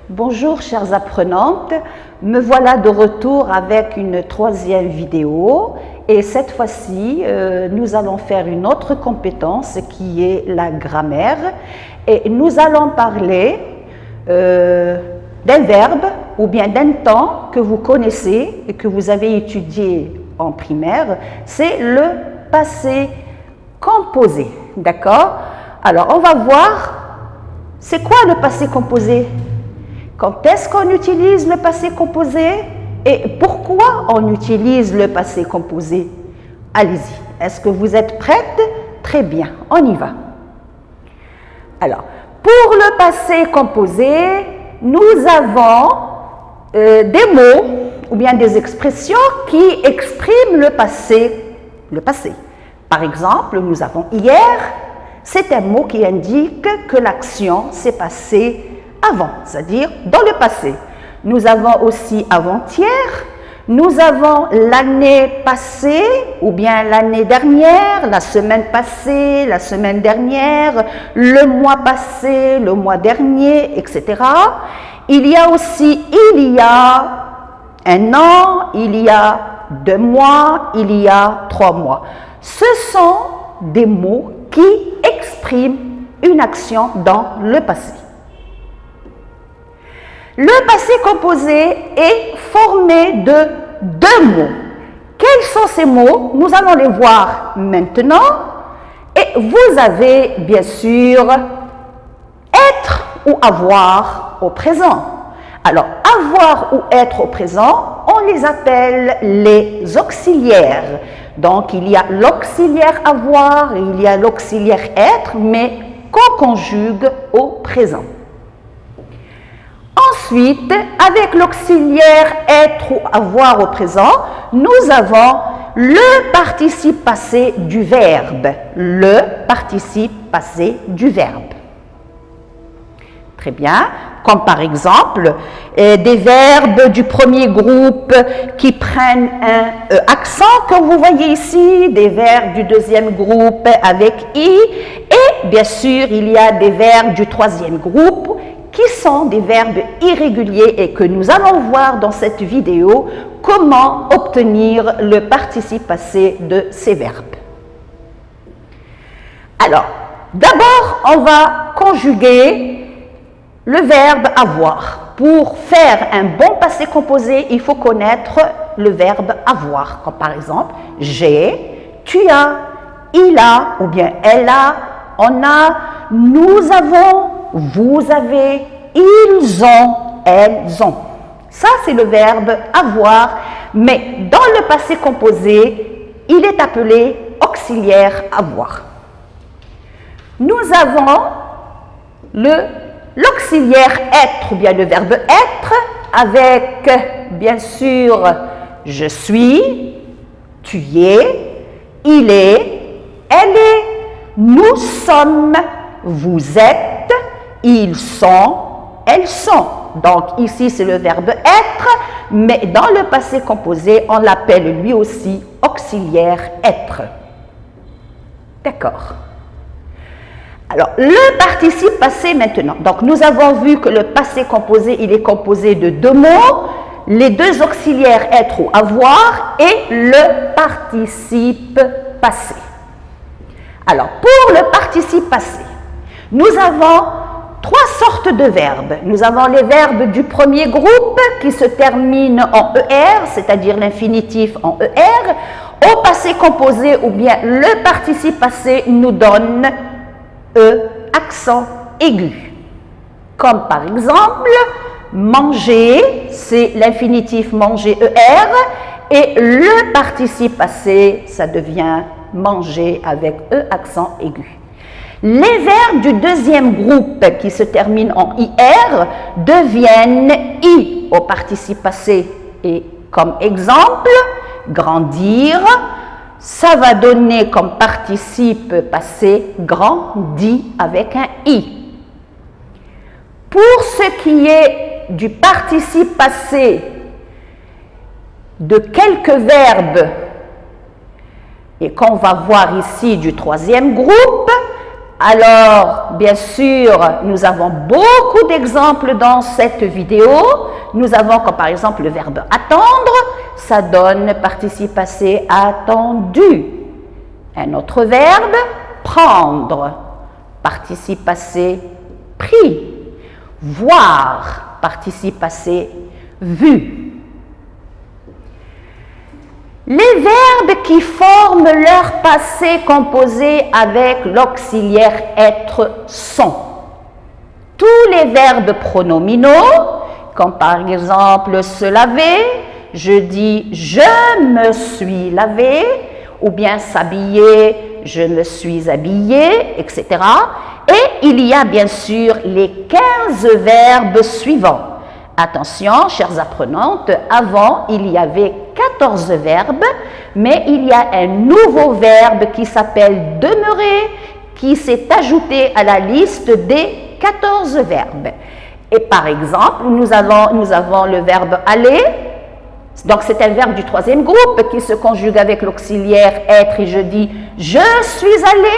Bonjour chères apprenantes, me voilà de retour avec une troisième vidéo et cette fois-ci nous allons faire une autre compétence qui est la grammaire et nous allons parler d'un verbe ou bien d'un temps que vous connaissez et que vous avez étudié en primaire, c'est le passé composé, d'accord? Alors on va voir, c'est quoi le passé composé? Quand est-ce qu'on utilise le passé composé et pourquoi on utilise le passé composé? Allez-y, est-ce que vous êtes prêtes? Très bien, on y va. Alors, pour le passé composé, nous avons des mots ou bien des expressions qui expriment le passé. Par exemple, nous avons hier, c'est un mot qui indique que l'action s'est passée avant, c'est-à-dire dans le passé. Nous avons aussi avant-hier, nous avons l'année passée ou bien l'année dernière, la semaine passée, la semaine dernière, le mois passé, le mois dernier, etc. Il y a aussi il y a un an, il y a 2 mois, il y a 3 mois. Ce sont des mots qui expriment une action dans le passé. Le passé composé est formé de 2 mots. Quels sont ces mots? Nous allons les voir maintenant. Et vous avez bien sûr être ou avoir au présent. Alors, avoir ou être au présent, on les appelle les auxiliaires. Donc, il y a l'auxiliaire avoir et il y a l'auxiliaire être, mais qu'on conjugue au présent. Ensuite, avec l'auxiliaire être ou avoir au présent, nous avons le participe passé du verbe. Le participe passé du verbe. Très bien. Comme par exemple, des verbes du premier groupe qui prennent un accent, comme vous voyez ici, des verbes du deuxième groupe avec i, et bien sûr, il y a des verbes du troisième groupe qui sont des verbes irréguliers et que nous allons voir dans cette vidéo comment obtenir le participe passé de ces verbes. Alors, d'abord, on va conjuguer le verbe avoir. Pour faire un bon passé composé, il faut connaître le verbe avoir, comme par exemple j'ai, tu as, il a ou bien elle a, on a, nous avons, vous avez, ils ont, elles ont. Ça, c'est le verbe avoir, mais dans le passé composé, il est appelé auxiliaire avoir. Nous avons l'auxiliaire être, ou bien le verbe être, avec, bien sûr, je suis, tu es, il est, elle est, nous sommes, vous êtes, ils sont, elles sont. Donc ici c'est le verbe être, mais dans le passé composé, on l'appelle lui aussi auxiliaire être. D'accord. Alors, le participe passé maintenant. Donc, nous avons vu que le passé composé, il est composé de 2 mots, les 2 auxiliaires être ou avoir et le participe passé. Alors, pour le participe passé, nous avons 3 sortes de verbes. Nous avons les verbes du premier groupe qui se terminent en ER, c'est-à-dire l'infinitif en ER. Au passé composé ou bien le participe passé nous donne accent aigu. Comme par exemple, manger, c'est l'infinitif manger ER, et le participe passé, ça devient manger avec accent aigu. Les verbes du deuxième groupe qui se terminent en IR deviennent I au participe passé. Et comme exemple, grandir, ça va donner comme participe passé grandi avec un i. Pour ce qui est du participe passé de quelques verbes et qu'on va voir ici du troisième groupe, Alors, bien sûr, nous avons beaucoup d'exemples dans cette vidéo. Nous avons comme par exemple le verbe attendre, ça donne participe passé attendu. Un autre verbe, prendre, participe passé pris. Voir, participe passé vu. Les verbes qui forment leur passé composé avec l'auxiliaire être sont tous les verbes pronominaux, comme par exemple se laver, je dis je me suis lavé, ou bien s'habiller, je me suis habillé, etc. Et il y a bien sûr les 15 verbes suivants. Attention, chères apprenantes, avant, il y avait 14 verbes, mais il y a un nouveau verbe qui s'appelle demeurer, qui s'est ajouté à la liste des 14 verbes. Et par exemple, nous avons le verbe aller, donc c'est un verbe du troisième groupe qui se conjugue avec l'auxiliaire être et je dis je suis allé,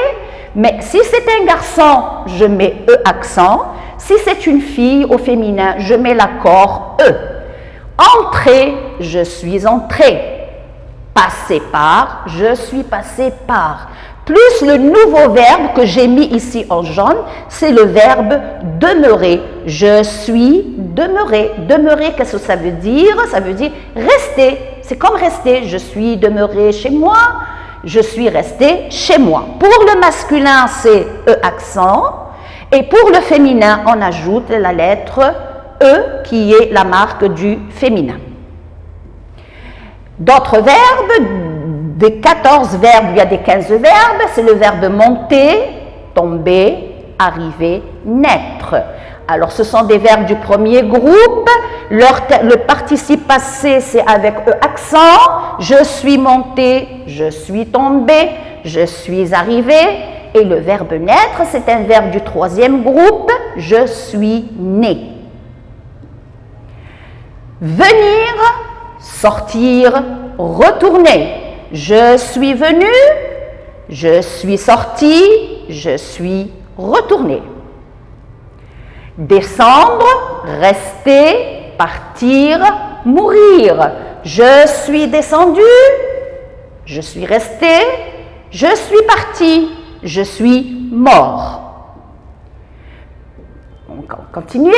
mais si c'est un garçon, je mets E accent. Si c'est une fille au féminin, je mets l'accord E. Entrer, je suis entré. Passer par, je suis passé par. Plus le nouveau verbe que j'ai mis ici en jaune, c'est le verbe demeurer. Je suis demeuré. Demeurer, qu'est-ce que ça veut dire? Ça veut dire rester. C'est comme rester. Je suis demeuré chez moi. Je suis resté chez moi. Pour le masculin, c'est E accent. Et pour le féminin, on ajoute la lettre E qui est la marque du féminin. D'autres verbes, des 14 verbes, il y a des 15 verbes, c'est le verbe monter, tomber, arriver, naître. Alors ce sont des verbes du premier groupe, le participe passé c'est avec E accent, je suis monté, je suis tombé, je suis arrivé. Et le verbe naître, c'est un verbe du troisième groupe, je suis né. Venir, sortir, retourner. Je suis venu, je suis sorti, je suis retourné. Descendre, rester, partir, mourir. Je suis descendu, je suis resté, je suis parti. Je suis mort. On continue.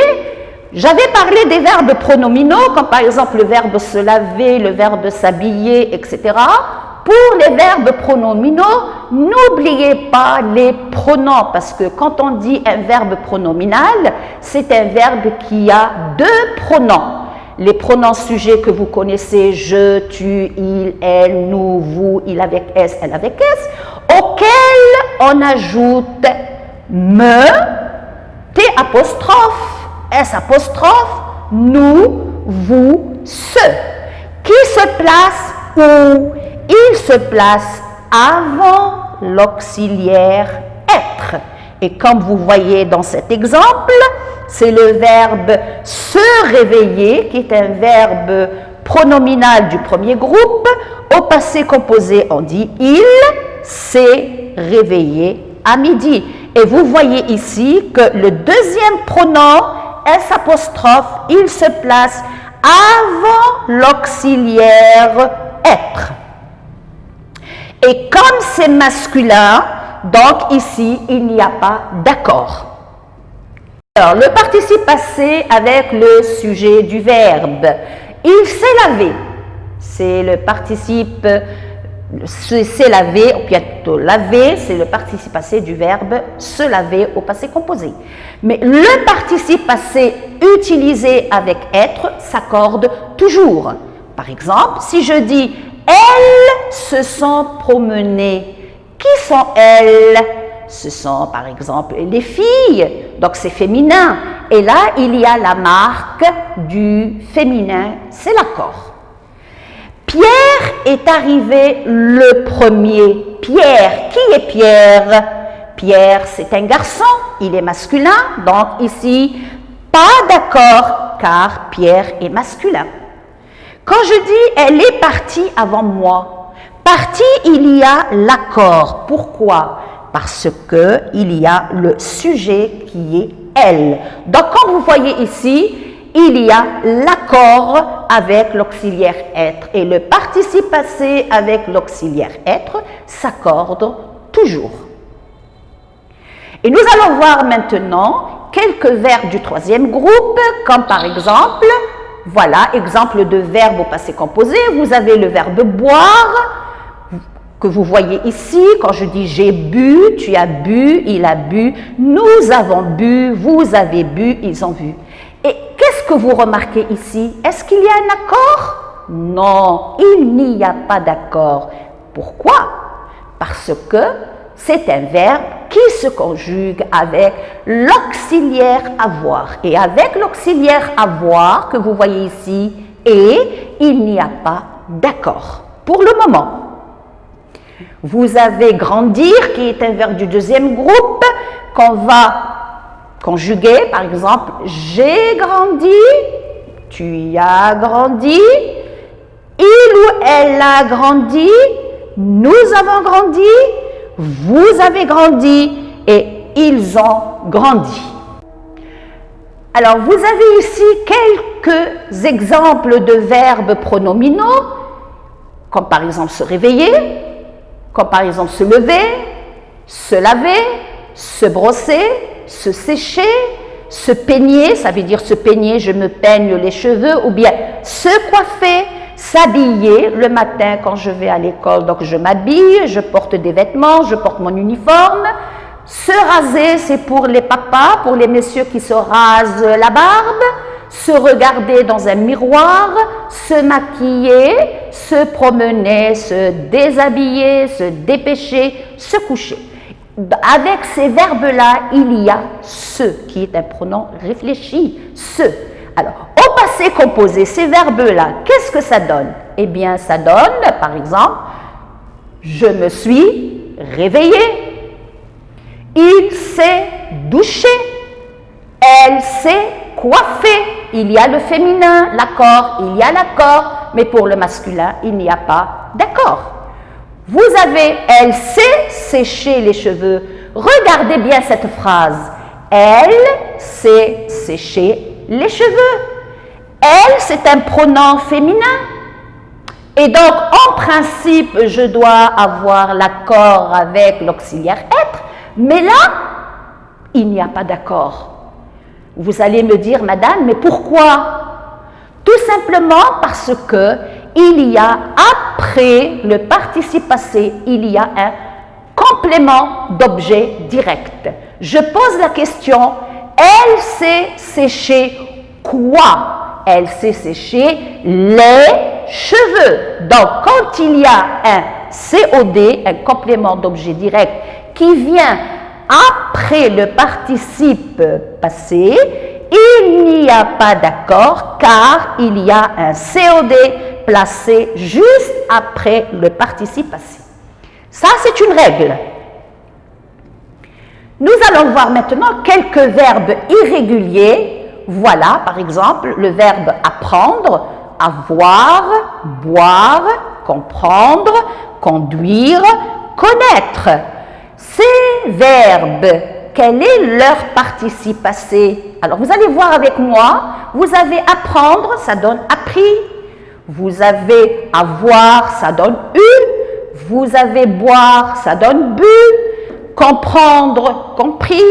J'avais parlé des verbes pronominaux, comme par exemple le verbe se laver, le verbe s'habiller, etc. Pour les verbes pronominaux, n'oubliez pas les pronoms, parce que quand on dit un verbe pronominal, c'est un verbe qui a deux pronoms. Les pronoms sujets que vous connaissez, je, tu, il, elle, nous, vous, il avec S, elle avec S, auxquels on ajoute me, T apostrophe, S apostrophe, nous, vous, ce, qui se place où? Il se place avant l'auxiliaire être. Et comme vous voyez dans cet exemple, c'est le verbe se réveiller, qui est un verbe pronominal du premier groupe. Au passé composé, on dit il s'est réveillé à midi. Et vous voyez ici que le deuxième pronom, S apostrophe, il se place avant l'auxiliaire être. Et comme c'est masculin, donc ici, il n'y a pas d'accord. Alors, le participe passé avec le sujet du verbe. Il s'est lavé. C'est le participe, s'est lavé, ou plutôt laver, c'est le participe passé du verbe se laver au passé composé. Mais le participe passé utilisé avec être s'accorde toujours. Par exemple, si je dis « elles se sont promenées », qui sont elles? Ce sont par exemple les filles, donc c'est féminin. Et là, il y a la marque du féminin, c'est l'accord. Pierre est arrivé le premier. Pierre, qui est Pierre? Pierre, c'est un garçon, il est masculin, donc ici, pas d'accord, car Pierre est masculin. Quand je dis « elle est partie avant moi », partie, il y a l'accord. Pourquoi? Parce qu'il y a le sujet qui est elle. Donc, comme vous voyez ici, il y a l'accord avec l'auxiliaire être et le participe passé avec l'auxiliaire être s'accordent toujours. Et nous allons voir maintenant quelques verbes du troisième groupe, comme par exemple, voilà, exemple de verbe au passé composé. Vous avez le verbe boire, que vous voyez ici. Quand je dis j'ai bu, tu as bu, il a bu, nous avons bu, vous avez bu, ils ont bu. Et qu'est-ce que vous remarquez ici? Est-ce qu'il y a un accord? Non, il n'y a pas d'accord. Pourquoi? Parce que c'est un verbe qui se conjugue avec l'auxiliaire avoir. Et avec l'auxiliaire avoir que vous voyez ici, et il n'y a pas d'accord pour le moment. Vous avez grandir qui est un verbe du deuxième groupe qu'on va conjuguer. Par exemple, j'ai grandi, tu as grandi, il ou elle a grandi, nous avons grandi, vous avez grandi et ils ont grandi. Alors, vous avez ici quelques exemples de verbes pronominaux, comme par exemple se réveiller, comme par exemple se lever, se laver, se brosser, se sécher, se peigner, ça veut dire se peigner, je me peigne les cheveux, ou bien se coiffer, s'habiller le matin quand je vais à l'école, donc je m'habille, je porte des vêtements, je porte mon uniforme. Se raser, c'est pour les papas, pour les messieurs qui se rasent la barbe. Se regarder dans un miroir, se maquiller, se promener, se déshabiller, se dépêcher, se coucher. Avec ces verbes-là, il y a ce qui est un pronom réfléchi, ce. Alors, au passé composé, ces verbes-là, qu'est-ce que ça donne? Eh bien, ça donne, par exemple, je me suis réveillée, il s'est douché, elle s'est coiffée. Il y a le féminin, l'accord, il y a l'accord, mais pour le masculin, il n'y a pas d'accord. Vous avez, elle sait sécher les cheveux. Regardez bien cette phrase. Elle sait sécher les cheveux. Elle, c'est un pronom féminin. Et donc, en principe, je dois avoir l'accord avec l'auxiliaire être, mais là, il n'y a pas d'accord. Vous allez me dire, madame, mais pourquoi? Tout simplement parce que il y a, après le participe passé, il y a un complément d'objet direct. Je pose la question, elle sait sécher quoi? Elle sait sécher les cheveux. Donc, quand il y a un COD, un complément d'objet direct, qui vient après le participe passé, il n'y a pas d'accord car il y a un COD placé juste après le participe passé. Ça, c'est une règle. Nous allons voir maintenant quelques verbes irréguliers. Voilà, par exemple, le verbe apprendre, avoir, boire, comprendre, conduire, connaître. Ces verbes, quel est leur participe passé? Alors, vous allez voir avec moi, vous avez apprendre, ça donne appris. Vous avez avoir, ça donne eu. Vous avez boire, ça donne bu. Comprendre, compris.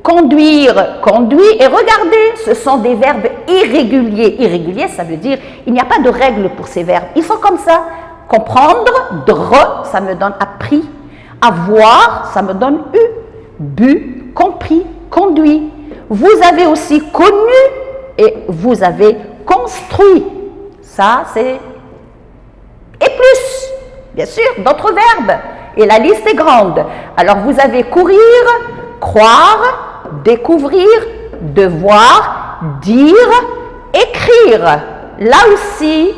Conduire, conduit. Et regardez, ce sont des verbes irréguliers. Irréguliers, ça veut dire, il n'y a pas de règle pour ces verbes. Ils sont comme ça. Comprendre, dre, ça me donne appris. Avoir, ça me donne eu. Bu, compris, conduit. Vous avez aussi connu et vous avez construit. Ça, c'est... Et plus, bien sûr, d'autres verbes. Et la liste est grande. Alors, vous avez courir, croire, découvrir, devoir, dire, écrire. Là aussi,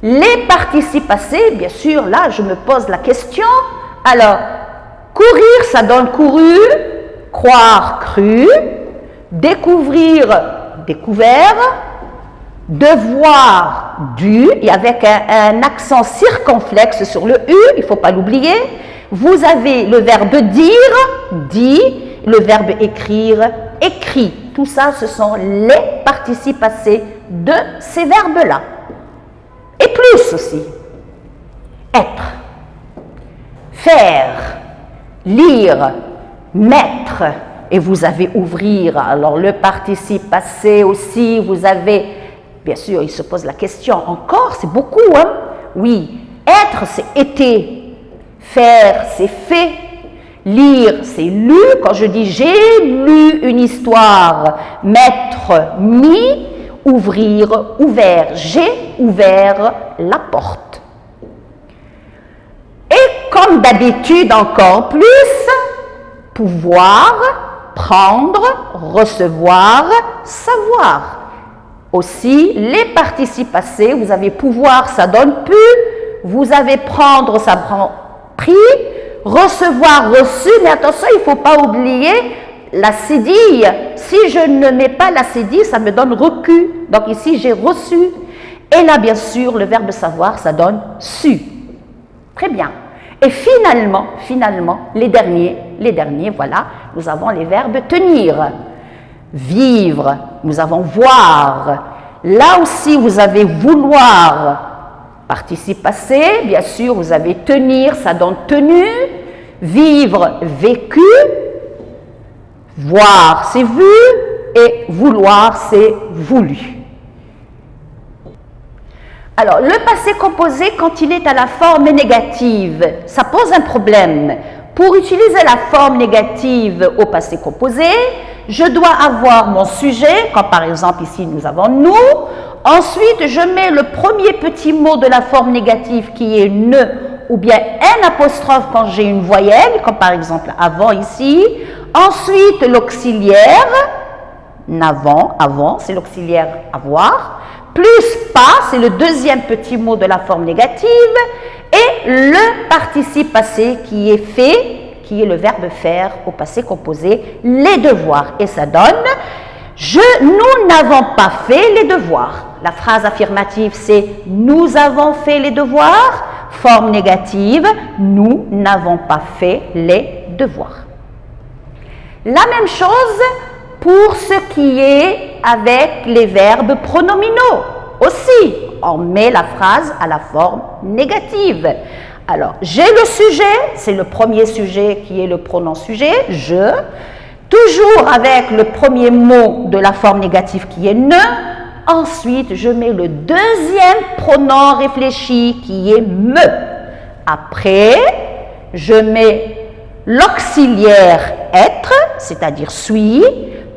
les participes passés, bien sûr, là, je me pose la question. Alors, courir, ça donne couru, croire, cru, découvrir, découvert, devoir, dû, et avec un accent circonflexe sur le U, il ne faut pas l'oublier. Vous avez le verbe dire, dit, le verbe écrire, écrit. Tout ça, ce sont les participes passés de ces verbes-là. Et plus aussi. Être, faire, lire, mettre. Et vous avez ouvrir. Alors le participe passé aussi, vous avez, bien sûr, il se pose la question, encore, c'est beaucoup, hein? Oui, être, c'est été. Faire, c'est fait. Lire, c'est lu. Quand je dis j'ai lu une histoire, mettre, mis, ouvrir, ouvert. J'ai ouvert la porte. Et comme d'habitude encore plus, pouvoir, prendre, recevoir, savoir. Aussi, les participes passés, vous avez pouvoir, ça donne pu, vous avez prendre, ça prend pris, recevoir, reçu, mais attention, il ne faut pas oublier la cédille. Si je ne mets pas la cédille, ça me donne recu. Donc ici, j'ai reçu. Et là, bien sûr, le verbe savoir, ça donne su. Très bien. Et finalement, les derniers, voilà, nous avons les verbes tenir, vivre, nous avons voir. Là aussi, vous avez vouloir, participe passé, bien sûr, vous avez tenir, ça donne tenu, vivre, vécu, voir, c'est vu, et vouloir, c'est voulu. Alors, le passé composé, quand il est à la forme négative, ça pose un problème. Pour utiliser la forme négative au passé composé, je dois avoir mon sujet, comme par exemple ici nous avons nous. Ensuite, je mets le premier petit mot de la forme négative qui est ne ou bien un apostrophe quand j'ai une voyelle, comme par exemple avant ici. Ensuite, l'auxiliaire, n'avant, avant, c'est l'auxiliaire avoir. Plus pas, c'est le deuxième petit mot de la forme négative, et le participe passé qui est fait, qui est le verbe faire au passé composé, les devoirs. Et ça donne, nous n'avons pas fait les devoirs. La phrase affirmative, c'est nous avons fait les devoirs. Forme négative, nous n'avons pas fait les devoirs. La même chose pour ce qui est avec les verbes pronominaux. Aussi, on met la phrase à la forme négative. Alors, j'ai le sujet, c'est le premier sujet qui est le pronom sujet, je. Toujours avec le premier mot de la forme négative qui est ne. Ensuite, je mets le deuxième pronom réfléchi qui est me. Après, je mets l'auxiliaire être, c'est-à-dire suis,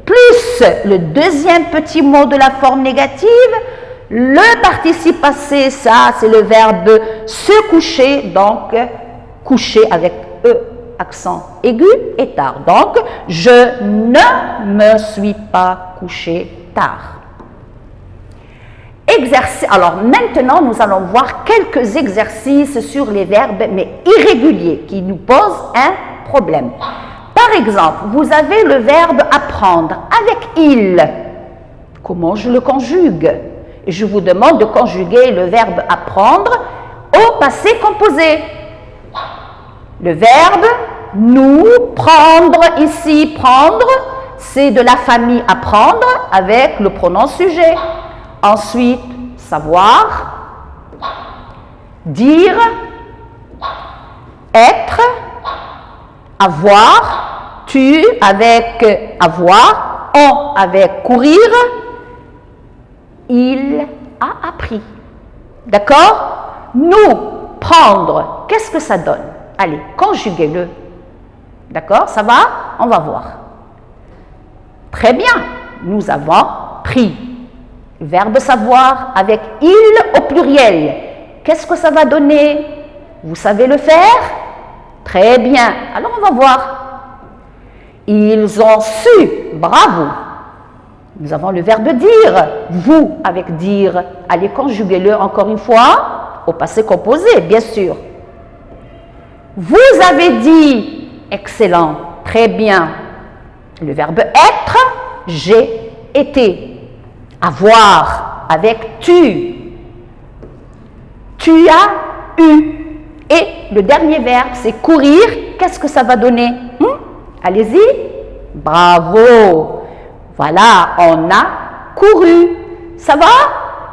plus le deuxième petit mot de la forme négative, le participe passé, ça c'est le verbe se coucher, donc coucher avec E, accent aigu et tard. Donc, je ne me suis pas couché tard. Alors maintenant, nous allons voir quelques exercices sur les verbes, mais irréguliers, qui nous posent un problème. Par exemple, vous avez le verbe apprendre avec il. Comment je le conjugue? Je vous demande de conjuguer le verbe apprendre au passé composé. Le verbe nous, prendre, ici, prendre, c'est de la famille apprendre avec le pronom sujet. Ensuite, savoir, dire, être, avoir, tu avec avoir, on avec courir, il a appris. D'accord? Nous, prendre, qu'est-ce que ça donne? Allez, conjuguez-le. D'accord? Ça va? On va voir. Très bien. Nous avons pris. Verbe savoir avec il au pluriel. Qu'est-ce que ça va donner? Vous savez le faire? Très bien. Alors on va voir. Ils ont su. Bravo. Nous avons le verbe dire. Vous avec dire. Allez, conjuguez-le encore une fois au passé composé, bien sûr. Vous avez dit. Excellent. Très bien. Le verbe être. J'ai été. Avoir avec tu. Tu as eu. Et le dernier verbe, c'est courir. Qu'est-ce que ça va donner? Allez-y. Bravo. Voilà, on a couru. Ça va?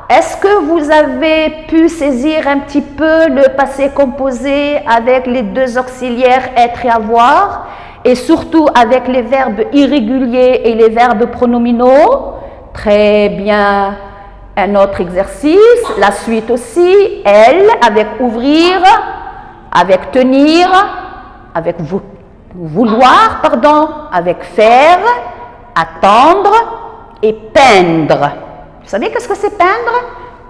Est-ce que vous avez pu saisir un petit peu le passé composé avec les deux auxiliaires être et avoir, et surtout avec les verbes irréguliers et les verbes pronominaux? Très bien. Un autre exercice, la suite aussi, elle, avec ouvrir, avec tenir, avec vouloir, pardon, avec faire, attendre et peindre. Vous savez qu'est-ce que c'est peindre?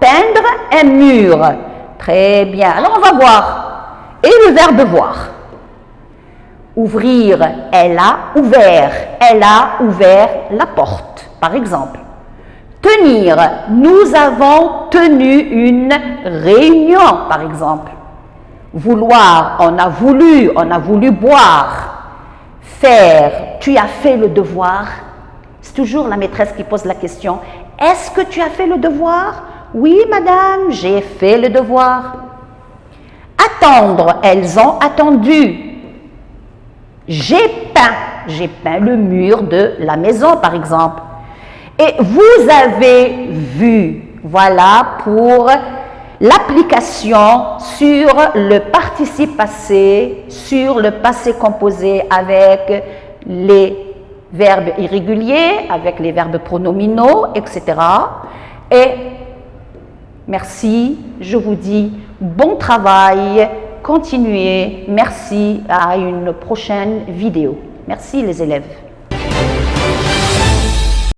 Peindre un mur. Très bien. Alors on va voir. Et le verbe voir. Ouvrir, elle a ouvert. Elle a ouvert la porte, par exemple. Tenir, nous avons tenu une réunion, par exemple. Vouloir, on a voulu boire. Faire, tu as fait le devoir. C'est toujours la maîtresse qui pose la question. Est-ce que tu as fait le devoir? Oui, madame, j'ai fait le devoir. Attendre, elles ont attendu. J'ai peint le mur de la maison, par exemple. Et vous avez vu, voilà pour l'application sur le participe passé, sur le passé composé avec les verbes irréguliers, avec les verbes pronominaux, etc. Et merci, je vous dis bon travail, continuez, merci, à une prochaine vidéo. Merci les élèves.